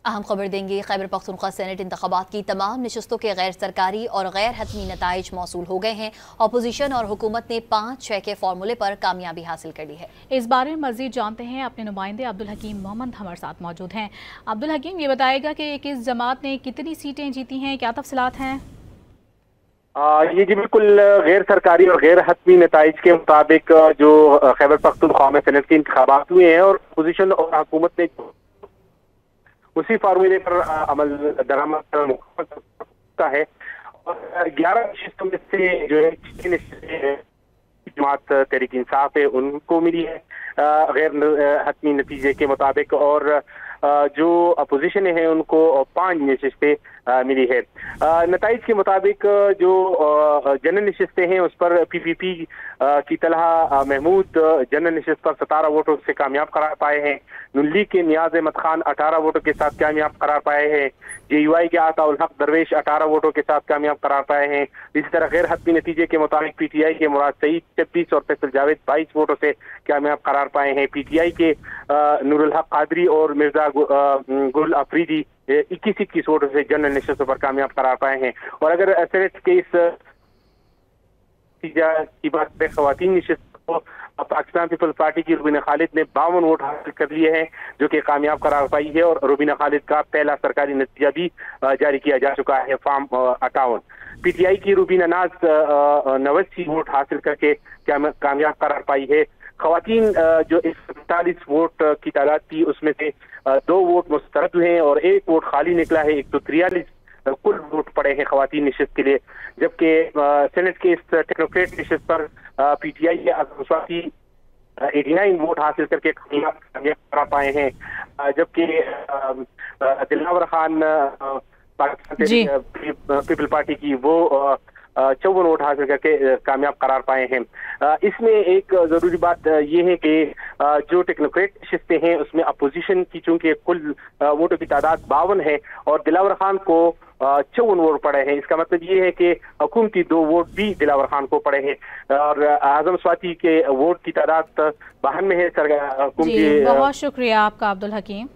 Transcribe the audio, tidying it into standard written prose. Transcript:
अहम खबर देंगे। खैबर पख्तूनख्वा सेनेट इंतखाबात की तमाम नशस्तों के गैर सरकारी और गैर हतमी नताइज मौसूल हो गए हैं। अपोजिशन और हुकूमत ने 5-6 के फार्मूले पर कामयाबी हासिल कर ली है। इस बारे में मजीद जानते हैं, अपने नुमाइंदे अब्दुल हकीम मोहम्मद हमारे साथ मौजूद हैं। अब्दुल हकीम, ये बताएगा कि किस जमात ने कितनी सीटें जीती हैं, क्या तफसीलात हैं? ये जी बिल्कुल गैर सरकारी और गैर हतमी नताइज के मुताबिक जो खैबर पख्तूनख्वा में सेनेट के इंतखाबात हुए हैं और अपोजिशन और हुकूमत ने उसी फार्मूले पर अमल दरामद मुकम्मल है और 11 नशिस्तों में से जो है 6 नशिस्तें जमात तहरीक इंसाफ है उनको मिली है गैर हतमी नतीजे के मुताबिक, और जो अपोजिशन है उनको 5 नशिस्तें मिली है। नताइज के मुताबिक जो जनरल नशिस्तें हैं उस पर PPP की तलहा महमूद जनरल नशिस्त पर 17 वोटों से कामयाब करार पाए हैं। नून लीग के नियाज अहमद खान 18 वोटों के साथ कामयाब करार पाए हैं। JUI के आताउल हक दरवेश 18 वोटों के साथ कामयाब करार पाए हैं। इसी तरह गैर हतमी नतीजे के मुताबिक PTI के मुराद सईद 26 और फैसल जावेद 22 वोटों से कामयाब करार पाए हैं। PTI के नूरुल हक कादरी और मिर्जा गुल अफरीदी 21 वोटों से जनरल नशिस्तों पर कामयाब करार पाए हैं। और अगर सेनेट के इस की बात करें खवातीन नशिस्तों को, पाकिस्तान पीपल्स पार्टी की रुबीना खालिद ने 52 वोट हासिल कर लिए हैं जो कि कामयाब करार पाई है, और रुबीना खालिद का पहला सरकारी नतीजा भी जारी किया जा चुका है, फॉर्म 58। PTI की रुबीना नाज 89 वोट हासिल करके कामयाब करार पाई है। खवातीन जो 45 वोट की तादाद थी उसमें से 2 वोट मुस्तरद हैं और 1 वोट खाली निकला है। 143 कुल वोट पड़े हैं खवातीन नशिस्त के लिए, जबकि सेनेट के इस टेक्नोक्रेट नशिस्त पर PTI के आजम 89 वोट हासिल करके कामयाब करा पाए हैं, जबकि दिलावर खान पाकिस्तान पीपल पार्टी की वो 54 वोट हासिल करके कामयाब करार पाए हैं। इसमें एक जरूरी बात यह है कि जो टेक्नोक्रेट नशिस्तें हैं उसमें अपोजिशन की चूंकि कुल वोटों की तादाद 52 है और दिलावर खान को 54 वोट पड़े हैं, इसका मतलब ये है कि हुकूमती 2 वोट भी दिलावर खान को पड़े हैं और आजम स्वाति के वोट की तादाद 52 में है। जी, बहुत शुक्रिया आपका अब्दुल हकीम।